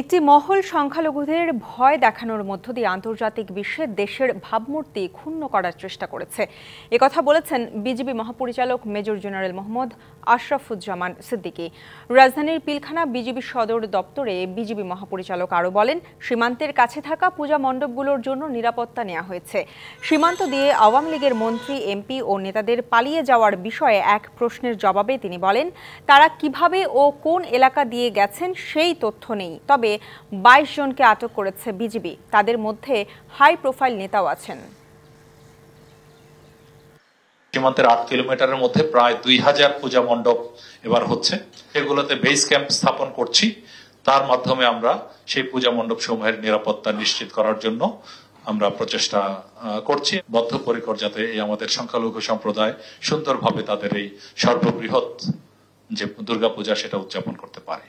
একটি মহল সংখ্যালঘুদের ভয় দেখানোর মধ্য দিয়ে আন্তর্জাতিক বিশ্বে দেশের ভাবমূর্তি ক্ষুণ্ণ করার চেষ্টা করেছে। একথা বলেছেন বিজিবি মহাপরিচালক মেজর জেনারেল মোহাম্মদ আশরাফুজ্জামান সিদ্দিকী। রাজধানীর পিলখানা বিজিবি সদর দপ্তরে বিজিবি মহাপরিচালক আরও বলেন, সীমান্তের কাছে থাকা পূজা মণ্ডপগুলোর জন্য নিরাপত্তা নেওয়া হয়েছে। সীমান্ত দিয়ে আওয়ামী লীগের মন্ত্রী, এমপি ও নেতাদের পালিয়ে যাওয়ার বিষয়ে এক প্রশ্নের জবাবে তিনি বলেন, তারা কিভাবে ও কোন এলাকা দিয়ে গেছেন সেই তথ্য নেই, তবে 22 জনকে আটক করেছে বিজিবি। তাদের মধ্যে হাই প্রোফাইল নেতাও আছেন। সীমান্তের 8 কিলোমিটারের মধ্যে প্রায় 2000 পূজা মণ্ডপ এবার হচ্ছে। এগুলোতে বেস ক্যাম্প স্থাপন করছি। তার মাধ্যমে আমরা সেই পূজা মণ্ডপ সমূহের নিরাপত্তা নিশ্চিত করার জন্য আমরা প্রচেষ্টা করছি। বদ্ধপরিকর যাতে এই আমাদের সংখ্যালঘু সম্প্রদায় সুন্দরভাবে তাদের এই সর্ববৃহৎ যে দুর্গাপূজা সেটা উদযাপন করতে পারে।